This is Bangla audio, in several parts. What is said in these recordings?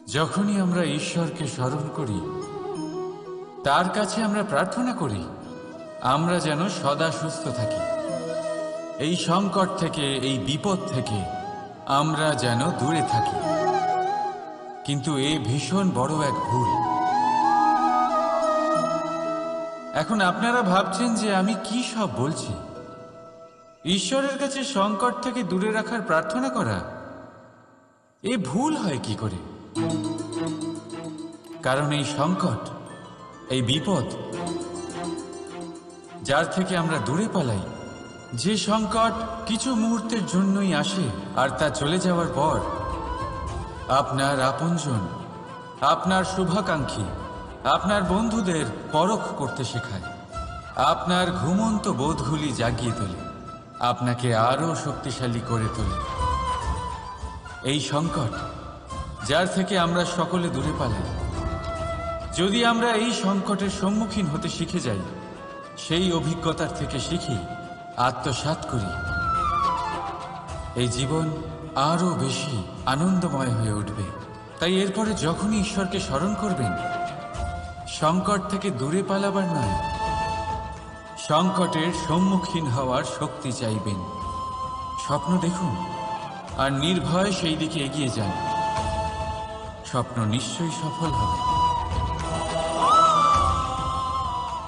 যখনই আমরা ঈশ্বরকে স্মরণ করি, তার কাছে আমরা প্রার্থনা করি আমরা যেন সদা সুস্থ থাকি, এই সংকট থেকে, এই বিপদ থেকে আমরা যেন দূরে থাকি। কিন্তু এ ভীষণ বড় এক ভুল। এখন আপনারা ভাবছেন যে আমি কি সব বলছি। ঈশ্বরের কাছে সংকট থেকে দূরে রাখার প্রার্থনা করা এ ভুল হয় কি করে? কারণ এই সংকট, এই বিপদ যার থেকে আমরা দূরে পালাই, যে সংকট কিছু মুহূর্তের জন্যই আসে আর তা চলে যাওয়ার পর আপনার আপনজন, আপনার শুভাকাঙ্ক্ষী, আপনার বন্ধুদের পরখ করতে শেখায়, আপনার ঘুমন্ত বোধগুলি জাগিয়ে তোলে, আপনাকে আরও শক্তিশালী করে তোলে। এই সংকট যার থেকে আমরা সকলে দূরে পালাই, যদি আমরা এই সংকটের সম্মুখীন হতে শিখে যাই, সেই অভিজ্ঞতার থেকে শিখি, আত্মসাৎ করি, এই জীবন আরও বেশি আনন্দময় হয়ে উঠবে। তাই এরপরে যখনই ঈশ্বরকে স্মরণ করবেন, সংকট থেকে দূরে পালাবার নয়, সংকটের সম্মুখীন হওয়ার শক্তি চাইবেন। স্বপ্ন দেখুন আর নির্ভয় সেই দিকে এগিয়ে যান। স্বপ্ন নিশ্চয়ই সফল হবে।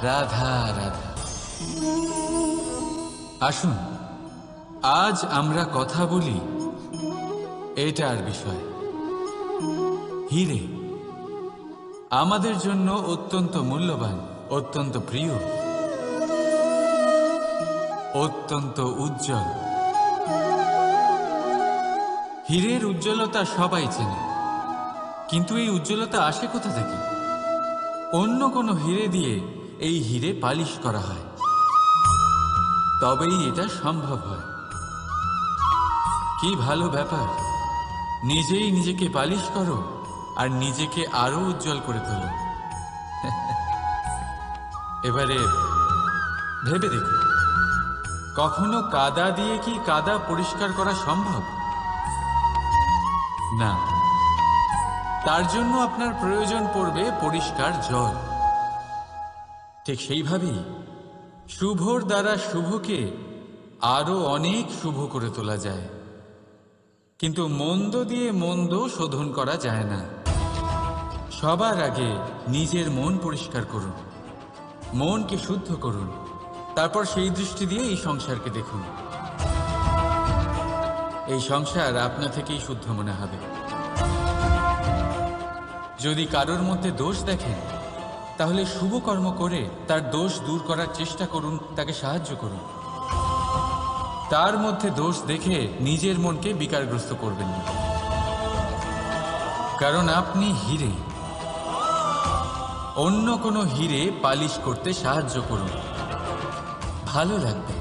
রাধা রাধা। আসুন আজ আমরা কথা বলি এটার বিষয়। হীরে আমাদের জন্য অত্যন্ত মূল্যবান, অত্যন্ত প্রিয়, অত্যন্ত উজ্জ্বল। হীরের উজ্জ্বলতা সবাই চেনে, কিন্তু এই উজ্জ্বলতা আসে কোথা থেকে? অন্য কোনো হীরে দিয়ে এই হীরে পালিশ করা হয়, তবেই এটা সম্ভব হয়। কি ভালো ব্যাপার! নিজেই নিজেকে পালিশ করো আর নিজেকে আরো উজ্জ্বল করে তোলো। এবারে ভেবে দেখুন, কখনো কাদা দিয়ে কি কাদা পরিষ্কার করা সম্ভব? না, তার জন্য আপনার প্রয়োজন পড়বে পরিষ্কার জল। ঠিক সেইভাবেই শুভর দ্বারা শুভকে আরো অনেক শুভ করে তোলা যায়, কিন্তু মন্দ দিয়ে মন্দ শোধন করা যায় না। সবার আগে নিজের মন পরিষ্কার করুন, মনকে শুদ্ধ করুন, তারপর সেই দৃষ্টি দিয়ে এই সংসারকে দেখুন। এই সংসার আপনা থেকেই শুদ্ধ মনে হবে। যদি কারোর মধ্যে দোষ দেখেন, তাহলে শুভ কর্ম করে তার দোষ দূর করার চেষ্টা করুন, তাকে সাহায্য করুন। তার মধ্যে দোষ দেখে নিজের মনকে বিকারগ্রস্ত করবেন না, কারণ আপনি হীরে। অন্য কোনো হীরে পালিশ করতে সাহায্য করুন, ভালো লাগবে।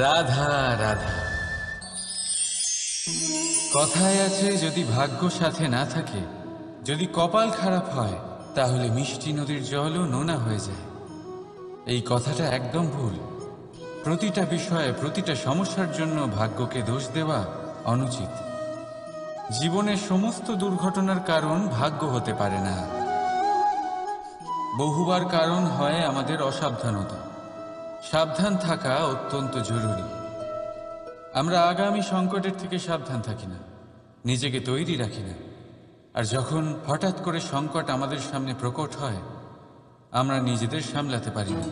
রাধা রাধা। কথায় আছে, যদি ভাগ্য সাথে না থাকে, যদি কপাল খারাপ হয়, তাহলে মিষ্টি নদীর জলও নোনা হয়ে যায়। এই কথাটা একদম ভুল। প্রতিটা বিষয়ে, প্রতিটা সমস্যার জন্য ভাগ্যকে দোষ দেওয়া অনুচিত। জীবনের সমস্ত দুর্ঘটনার কারণ ভাগ্য হতে পারে না। বহুবার কারণ হয় আমাদের অসাবধানতা। সাবধান থাকা অত্যন্ত জরুরি। আমরা আগামী সংকটের থেকে সাবধান থাকি না, নিজেকে তৈরি রাখি না। আর যখন হঠাৎ করে সংকট আমাদের সামনে প্রকট হয়, আমরা নিজেদের সামলাতে পারি না।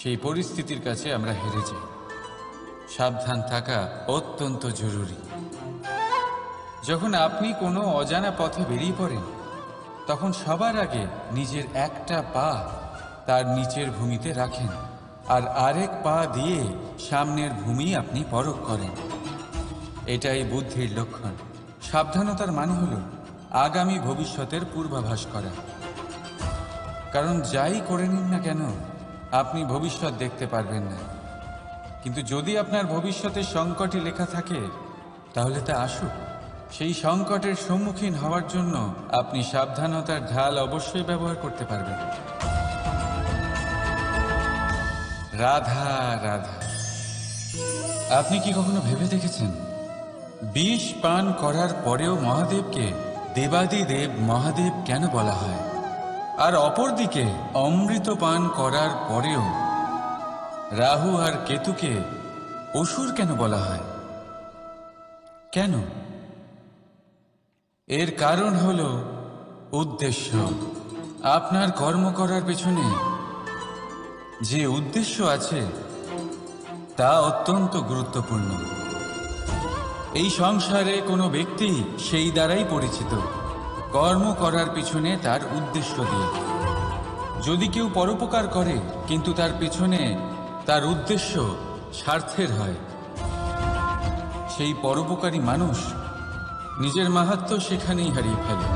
সেই পরিস্থিতির কাছে আমরা হেরে যাই। সাবধান থাকা অত্যন্ত জরুরি। যখন আপনি কোনো অজানা পথে বেরিয়ে পড়েন, তখন সবার আগে নিজের একটা পা তার নিচের ভূমিতে রাখেন, আর আরেক পা দিয়ে সামনের ভূমি আপনি পরখ করেন। এটাই বুদ্ধির লক্ষণ। সাবধানতার মানে হল আগামী ভবিষ্যতের পূর্বাভাস করা। কারণ যাই করে নিন না কেন, আপনি ভবিষ্যৎ দেখতে পারবেন না। কিন্তু যদি আপনার ভবিষ্যতের সংকটে লেখা থাকে, তাহলে তা আসুক। সেই সংকটের সম্মুখীন হওয়ার জন্য আপনি সাবধানতার ঢাল অবশ্যই ব্যবহার করতে পারবেন। রাধা রাধা। আপনি কি কখনো ভেবে দেখেছেন বিষ পান করার পরেও মহাদেবকে দেবাদিদেব মহাদেব কেন বলা হয়? আর অপরদিকে অমৃত পান করার পরেও রাহু আর কেতুকে অসুর কেন বলা হয়? কেন? এর কারণ হল উদ্দেশ্য। আপনার কর্ম করার পেছনে যে উদ্দেশ্য আছে তা অত্যন্ত গুরুত্বপূর্ণ। এই সংসারে কোনো ব্যক্তি সেই দ্বারাই পরিচিত, কর্ম করার পিছনে তার উদ্দেশ্য দিয়ে। যদি কেউ পরোপকার করে কিন্তু তার পিছনে তার উদ্দেশ্য স্বার্থের হয়, সেই পরোপকারী মানুষ নিজের মাহাত্ম্য সেখানেই হারিয়ে ফেলে।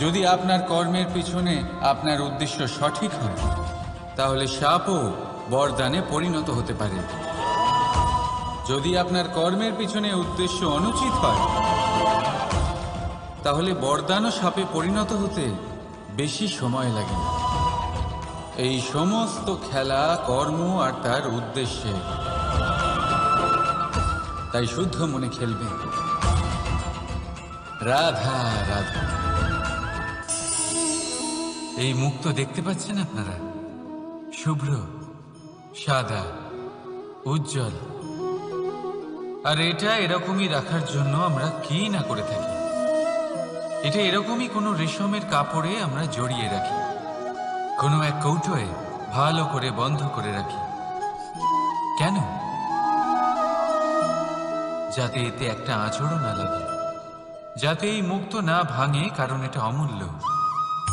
যদি আপনার কর্মের পিছনে আপনার উদ্দেশ্য সঠিক হয়, তাহলে শাপও বরদানে পরিণত হতে পারে। যদি আপনার কর্মের পিছনে উদ্দেশ্য অনুচিত হয়, তাহলে বরদানও শাপে পরিণত হতে বেশি সময় লাগে না। এই সমস্ত খেলা কর্ম আর তার উদ্দেশ্যে। তাই শুদ্ধ মনে খেলবেন। রাধা রাধা। এই মুক্ত দেখতে পাচ্ছেন আপনারা? শুভ্র, সাদা, উজ্জ্বল। আর এটা এরকমই রাখার জন্য আমরা কি না করে থাকি। এটা এরকমই কোনো রেশমের কাপড়ে আমরা জড়িয়ে রাখি, কোনো এক কৌটোয় ভালো করে বন্ধ করে রাখি। কেন? যাতে এতে একটা আঁচড়ও না লাগে, যাতে এই মুক্ত না ভাঙে, কারণ এটা অমূল্য।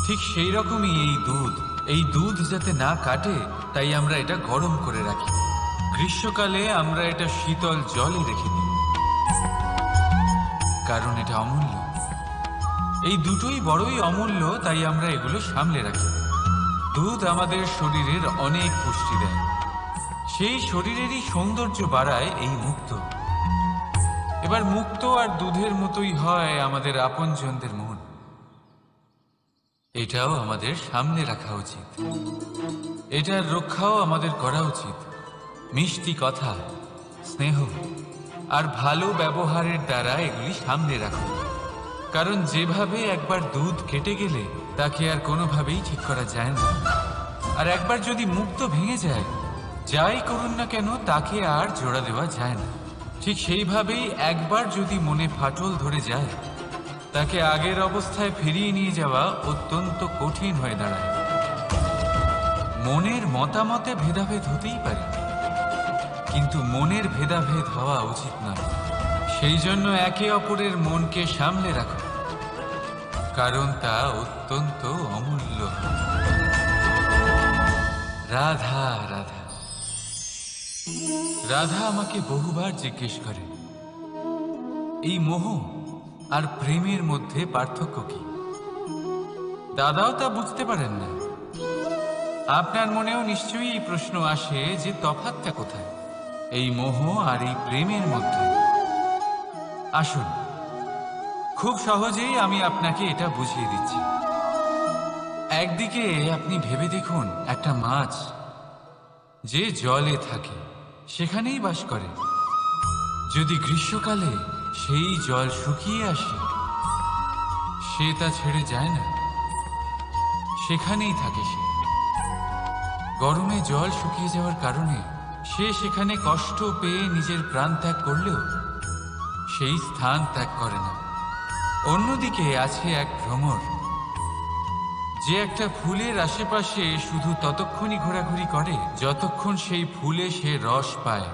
ঠিক সেই রকমই এই দুধ যাতে না কাটে, তাই আমরা এটা গরম করে রাখি। গ্রীষ্মকালে আমরা এটা শীতল জলে রেখে দিই, কারণ এটা অমূল্য। এই দুটোই বড়ই অমূল্য, তাই আমরা এগুলো সামলে রাখি। দুধ আমাদের শরীরের অনেক পুষ্টি দেয়, সেই শরীরেরই সৌন্দর্য বাড়ায় এই মুক্ত। এবার মুক্ত আর দুধের মতোই হয় আমাদের আপনজনদের মন। এটাও আমাদের সামনে রাখা উচিত, এটার রক্ষাও আমাদের করা উচিত। মিষ্টি কথা, স্নেহ আর ভালো ব্যবহারের দ্বারা এগুলি সামনে রাখুন। কারণ যেভাবে একবার দুধ কেটে গেলে তাকে আর কোনোভাবেই ঠিক করা যায় না, আর একবার যদি মুক্ত ভেঙে যায়, যাই করুন না কেন তাকে আর জোড়া দেওয়া যায় না। ঠিক সেইভাবেই একবার যদি মনে ফাটল ধরে যায়, তাকে আগের অবস্থায় ফিরিয়ে নিয়ে যাওয়া অত্যন্ত কঠিন হয়ে দাঁড়ায়। মনের মতামতে ভেদাভেদ হতেই পারে, কিন্তু মনের ভেদাভেদ হওয়া উচিত নয়। সেই জন্য একে অপরের মনকে সামলে রাখো, কারণ তা অত্যন্ত অমূল্য। রাধা রাধা। রাধা আমাকে বহুবার জিজ্ঞেস করে, এই মোহ আর প্রেমের মধ্যে পার্থক্য কি? দাদাও তা বুঝতে পারেন না। আপনার মনেও নিশ্চয়ই এই প্রশ্ন আসে যে তফাৎটা কোথায় এই মোহ আর এই প্রেমের মধ্যে। আসুন, খুব সহজেই আমি আপনাকে এটা বুঝিয়ে দিচ্ছি। একদিকে আপনি ভেবে দেখুন, একটা মাছ যে জলে থাকে সেখানেই বাস করে। যদি গ্রীষ্মকালে সেই জল শুকিয়ে আসে, সে তা ছেড়ে যায় না, সেখানেই থাকে সে। গরমে জল শুকিয়ে যাওয়ার কারণে সে সেখানে কষ্ট পেয়ে নিজের প্রাণ ত্যাগ করলেও সেই স্থান ত্যাগ করে না। অন্যদিকে আছে এক ভ্রমর, যে একটা ফুলের আশেপাশে শুধু ততক্ষণই ঘোরাঘুরি করে যতক্ষণ সেই ফুলে সে রস পায়।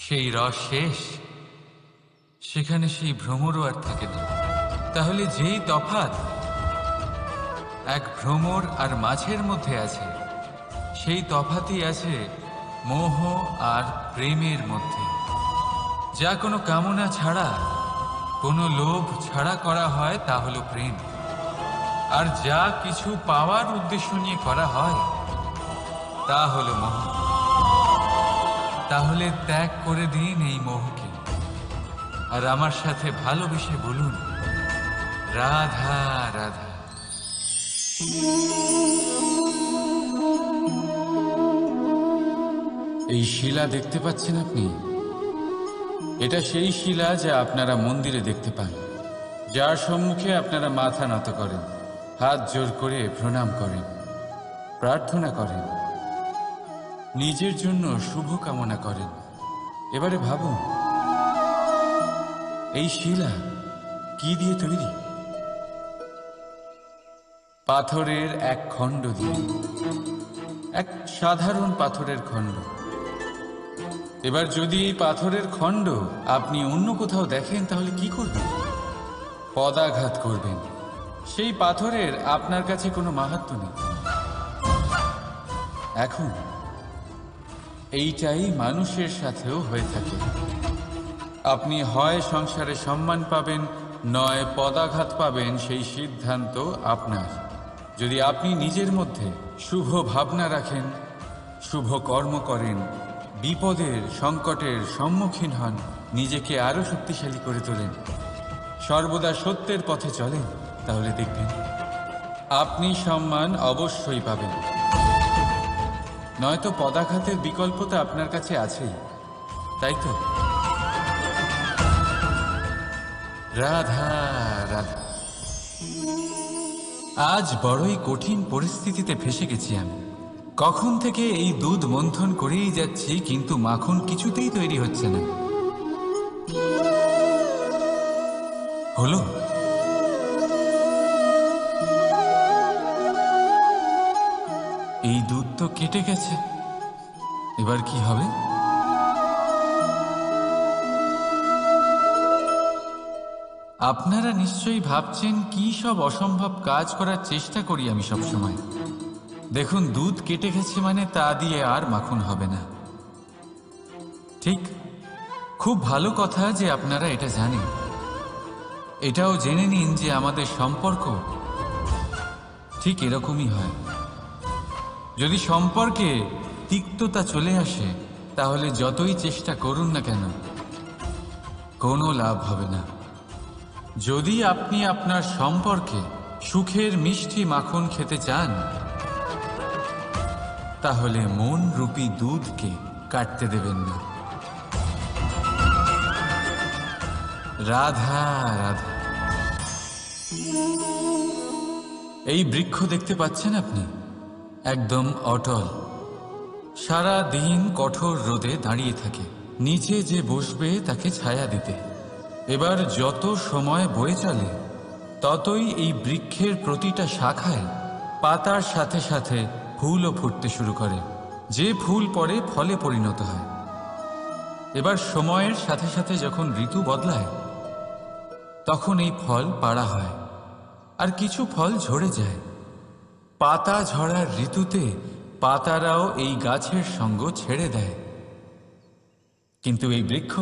সেই রস শেষ, সেখানে সেই ভ্রমরও আর থাকে না। তাহলে যেই তফাৎ এক ভ্রমর আর মাছের মধ্যে আছে, সেই তফাতই আছে মোহ আর প্রেমের মধ্যে। যা কোনো কামনা ছাড়া, কোনো লোভ ছাড়া করা হয় তা হলো প্রেম। আর যা কিছু পাওয়ার উদ্দেশ্য নিয়ে করা হয় তা হলো মোহ। তাহলে ত্যাগ করে দিন এই মোহকে, আর আমার সাথে ভালোবেসে বলুন, রাধা রাধা। এই শিলা দেখতে পাচ্ছেন আপনি? এটা সেই শিলা যা আপনারা মন্দিরে দেখতে পান, যার সম্মুখে আপনারা মাথা নত করেন, হাত জোর করে প্রণাম করেন, প্রার্থনা করেন, নিজের জন্য শুভ কামনা করেন। এবারে ভাবুন, এই শিলা কি দিয়ে তৈরি? পাথরের এক খণ্ড দিয়ে, এক সাধারণ পাথরের খণ্ড। এবার যদি এই পাথরের খণ্ড আপনি অন্য কোথাও দেখেন, তাহলে কি করবেন? পদাঘাত করবেন। সেই পাথরের আপনার কাছে কোনো মাহাত্ম্য নেই। এখন এইটাই মানুষের সাথেও হয়ে থাকে। আপনি হয় সংসারে সম্মান পাবেন, নয় পদাঘাত পাবেন, সেই সিদ্ধান্ত আপনার। যদি আপনি নিজের মধ্যে শুভ ভাবনা রাখেন, শুভ কর্ম করেন, বিপদের সংকটের সম্মুখীন হন, নিজেকে আরো শক্তিশালী করে তোলেন, সর্বদা সত্যের পথে চলেন, তাহলে দেখবেন আপনি সম্মান অবশ্যই পাবেন। নয়তো পদাঘাতের বিকল্প তো আপনার কাছে আছেই, তাই তো? রাধা রাধা। আজ বড়ই কঠিন পরিস্থিতিতে ফেসে গেছি আমি। কখন থেকে এই দুধ মন্থন করেই যাচ্ছি, কিন্তু মাখন কিছুতেই তৈরি হচ্ছে না। হলো? এই দুধ তো কেটে গেছে, এবার কি হবে? আপনারা নিশ্চয়ই ভাবছেন কি সব অসম্ভব কাজ করার চেষ্টা করি আমি সব সময়। দেখুন, দুধ কেটে গেছে মানে তা দিয়ে আর মাখন হবে না। ঠিক, খুব ভালো কথা যে আপনারা এটা জানেন। এটাও জেনে নিন যে আমাদের সম্পর্ক ঠিক এরকমই হয়। যদি সম্পর্কে তিক্ততা চলে আসে, তাহলে যতই চেষ্টা করুন না কেন, কোনো লাভ হবে না। যদি আপনি আপনার সম্পর্কে সুখের মিষ্টি মাখন খেতে চান, তাহলে মন রূপী দুধকে কাটতে দেবেন না। রাধা রাধা। এই বৃক্ষ দেখতে পাচ্ছেন আপনি, একদম অটল, সারা দিন কঠোর রোদে দাঁড়িয়ে থাকে, নিচে যে বসবে তাকে ছায়া দিতে। এবার যত সময় বয়ে চলে, ততই এই বৃক্ষের প্রতিটা শাখায় পাতার সাথে সাথে ফুলও ফুটতে শুরু করে, যে ফুল পরে ফলে পরিণত হয়। এবার সময়ের সাথে সাথে যখন ঋতু বদলায়, তখন এই ফল পাড়া হয়, আর কিছু ফল ঝরে যায়। পাতা ঝরার ঋতুতে পাতারাও এই গাছের সঙ্গ ছেড়ে দেয়, কিন্তু এই বৃক্ষ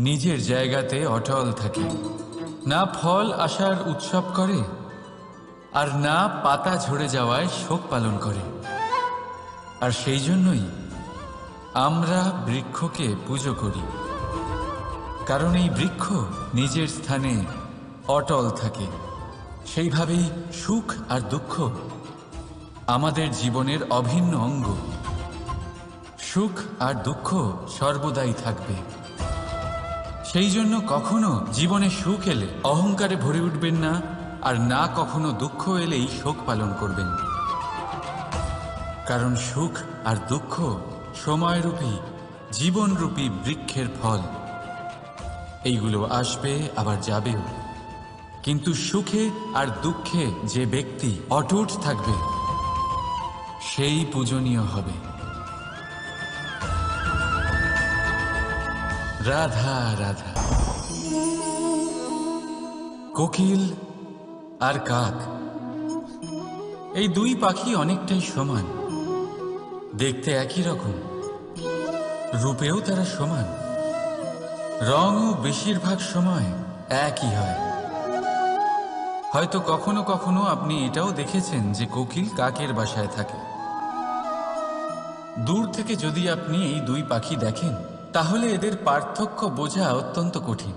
নিজের জায়গাতে অটল থাকে, না ফল আসার উৎসব করে, আর না পাতা ঝরে যাওয়ায় শোক পালন করে। আর সেই জন্যই আমরা বৃক্ষকে পুজো করি, কারণ এই বৃক্ষ নিজের স্থানে অটল থাকে। সেইভাবেই সুখ আর দুঃখ আমাদের জীবনের অভিন্ন অঙ্গ। সুখ আর দুঃখ সর্বদাই থাকবে। সেই জন্য কখনো জীবনে সুখ এলে অহংকারে ভরে উঠবেন না, আর না কখনো দুঃখ এলেই শোক পালন করবেন। কারণ সুখ আর দুঃখ সময়রূপী, জীবনরূপী বৃক্ষের ফল। এইগুলো আসবে আবার যাবেও, কিন্তু সুখে আর দুঃখে যে ব্যক্তি অটুট থাকবে, সেই পূজনীয় হবে। রাধা রাধা। কোকিল আর কাক, এই দুই পাখি অনেকটাই সমান, দেখতে একই রকম, রূপেও তারা সমান, রঙও বেশিরভাগ সময় একই হয়। হয়তো কখনো কখনো আপনি এটাও দেখেছেন যে কোকিল কাকের বাসায় থাকে। দূর থেকে যদি আপনি এই দুই পাখি দেখেন, তাহলে এদের পার্থক্য বোঝা অত্যন্ত কঠিন।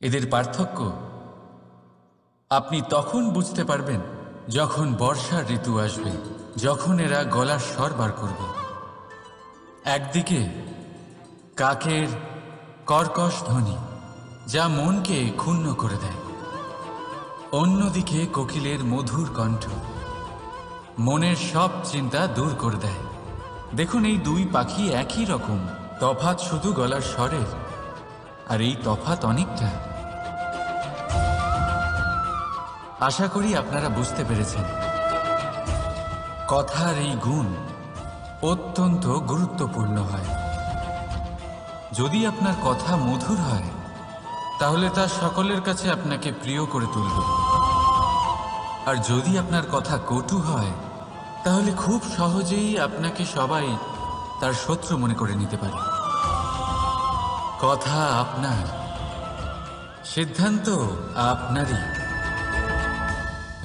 এদের পার্থক্য আপনি তখন বুঝতে পারবেন যখন বর্ষার ঋতু আসবে, যখন এরা গলার স্বর বার করবে। একদিকে কাকের কর্কশ ধ্বনি, যা মনকে ক্ষুণ্ণ করে দেয়। অন্যদিকে কোকিলের মধুর কণ্ঠ মনের সব চিন্তা দূর করে দেয়। দেখুন, এই দুই পাখি একই রকম, তফাৎ শুধু গলার স্বরের, আর এই তফাৎ অনেকটা। আশা করি আপনারা বুঝতে পেরেছেন। কথার এই গুণ অত্যন্ত গুরুত্বপূর্ণ হয়। যদি আপনার কথা মধুর হয়, তাহলে তা সকলের কাছে আপনাকে প্রিয় করে তুলবে। আর যদি আপনার কথা কটু হয়, তাহলে খুব সহজেই আপনাকে সবাই তার শত্রু মনে করে নিতে পারে। কথা আপনার, সিদ্ধান্ত আপনারই।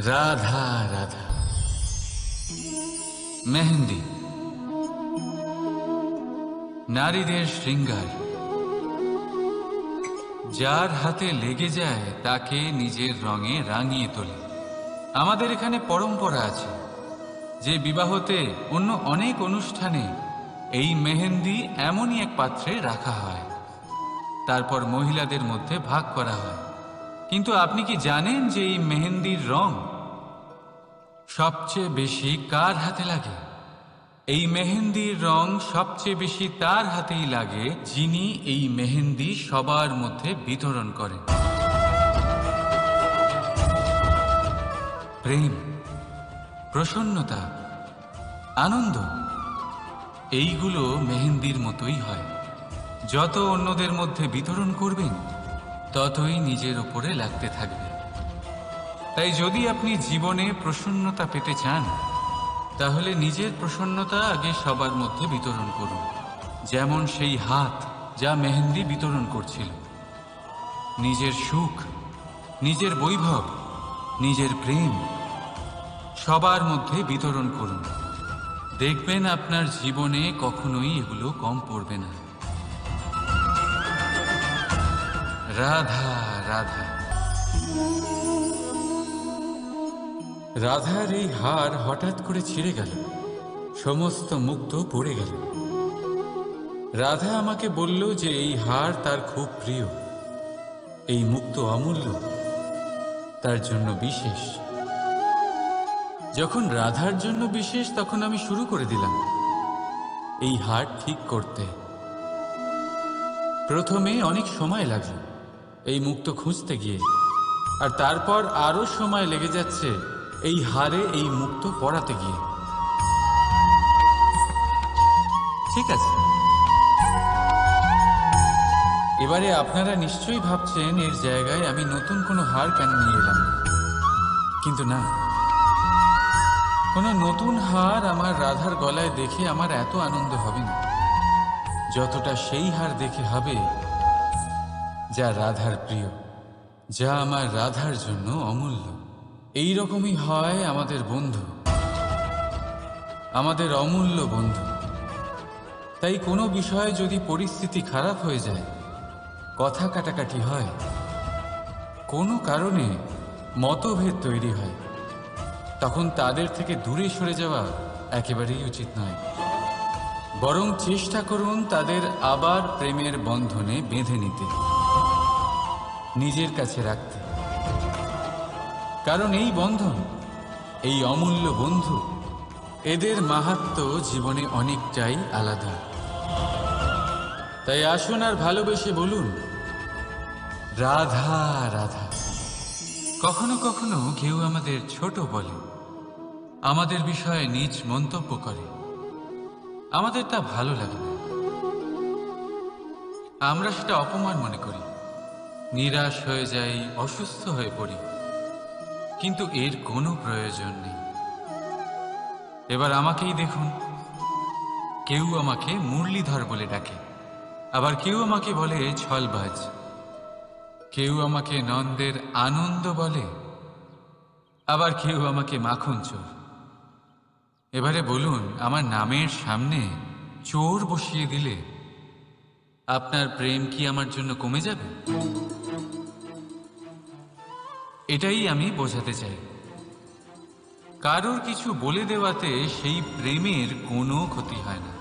রাধা রাধা। মেহেন্দি নারীদের শৃঙ্গার। যার হাতে লেগে যায় তাকে নিজের রঙে রাঙিয়ে তোলে। আমাদের এখানে পরম্পরা আছে যে বিবাহতে অন্য অনেক অনুষ্ঠানে এই মেহেন্দি এমনই এক পাত্রে রাখা হয়, তারপর মহিলাদের মধ্যে ভাগ করা হয়। কিন্তু আপনি কি জানেন যে এই মেহেন্দির রং সবচেয়ে বেশি কার হাতে লাগে? এই মেহেন্দির রং সবচেয়ে বেশি তার হাতেই লাগে যিনি এই মেহেন্দি সবার মধ্যে বিতরণ করেন। প্রেম, প্রসন্নতা, আনন্দ, এইগুলো মেহেন্দির মতোই হয়। যত অন্যদের মধ্যে বিতরণ করবেন, ততই নিজের উপরে লাগতে থাকবে। তাই যদি আপনি জীবনে প্রসন্নতা পেতে চান, তাহলে নিজের প্রসন্নতা আগে সবার মধ্যে বিতরণ করুন। যেমন সেই হাত যা মেহেন্দি বিতরণ করছিল। নিজের সুখ, নিজের বৈভব, নিজের প্রেম সবার মধ্যে বিতরণ করুন। দেখবেন আপনার জীবনে কখনোই এগুলো কম পড়বে না। রাধা রাধা। রাধার এই হার হঠাৎ করে ছিঁড়ে গেল, সমস্ত মুক্ত পড়ে গেল। রাধা আমাকে বলল যে এই হার তার খুব প্রিয়, এই মুক্ত অমূল্য, তার জন্য বিশেষ। যখন রাধার জন্য বিশেষ, তখন আমি শুরু করে দিলাম এই হার ঠিক করতে। প্রথমে অনেক সময় লাগলো এই মুক্ত খুঁজতে গিয়ে, আর তারপর আরো সময় লেগে যাচ্ছে এই হারে এই মুক্ত পড়াতে গিয়ে। ঠিক আছে, এবারে আপনারা নিশ্চয়ই ভাবছেন এর জায়গায় আমি নতুন কোনো হার কেন নিয়ে এলাম। কিন্তু না, কোনো নতুন হার আমার রাধার গলায় দেখে আমার এত আনন্দ হবে না, যতটা সেই হার দেখে হবে যা রাধার প্রিয়, যা আমার রাধার জন্য অমূল্য। এই রকমই হয় আমাদের বন্ধু, আমাদের অমূল্য বন্ধু। তাই কোনো বিষয়ে যদি পরিস্থিতি খারাপ হয়ে যায়, কথা কাটাকাটি হয়, কোনো কারণে মতভেদ তৈরি হয়, তখন তাদের থেকে দূরে সরে যাওয়া একেবারেই উচিত নয়। বরং চেষ্টা করুন তাদের আবার প্রেমের বন্ধনে বেঁধে নিতে, নিজের কাছে রাখতে। কারণ এই বন্ধন, এই অমূল্য বন্ধু, এদের মাহাত্ম্য জীবনে অনেকটাই আলাদা। তাই আসুন আর ভালোবেসে বলুন, রাধা রাধা। কখনো কখনো কেউ আমাদের ছোট বলে, আমাদের বিষয়ে নীচ মন্তব্য করে। আমাদের তা ভালো লাগে না, আমরা সেটা অপমান মনে করি, নিরাশ হয়ে যাই, অসুস্থ হয়ে পড়ি। কিন্তু এর কোনো প্রয়োজন নেই। এবার আমাকেই দেখুন, কেউ আমাকে মুরলীধর বলে ডাকে, আবার কেউ আমাকে বলে ছলবাজ, কেউ আমাকে নন্দের আনন্দ বলে, আবার কেউ আমাকে মাখন চোর। এবারে বলুন, আমার নামের সামনে চোর বসিয়ে দিলে আপনার প্রেম কি আমার জন্য কমে যাবে? এটাই আমি বোঝাতে চাই। কারোর কিছু বলে দেওয়াতে সেই প্রেমের কোনো ক্ষতি হয় না।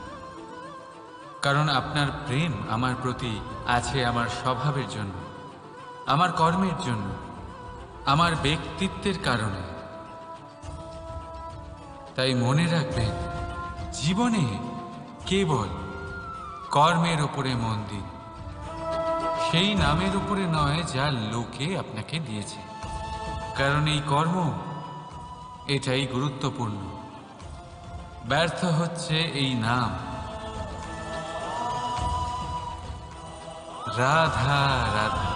কারণ আপনার প্রেম আমার প্রতি আছে আমার স্বভাবের জন্য, আমার কর্মের জন্য, আমার ব্যক্তিত্বের কারণে। তাই মনে রাখবেন, জীবনে কেবল কর্মের উপরে মন দিন, সেই নামের উপরে নয় যা লোকে আপনাকে দিয়েছে। কারণ এই কর্ম এটাই গুরুত্বপূর্ণ। ব্যর্থ হচ্ছে এই নাম। রাধা রাধা।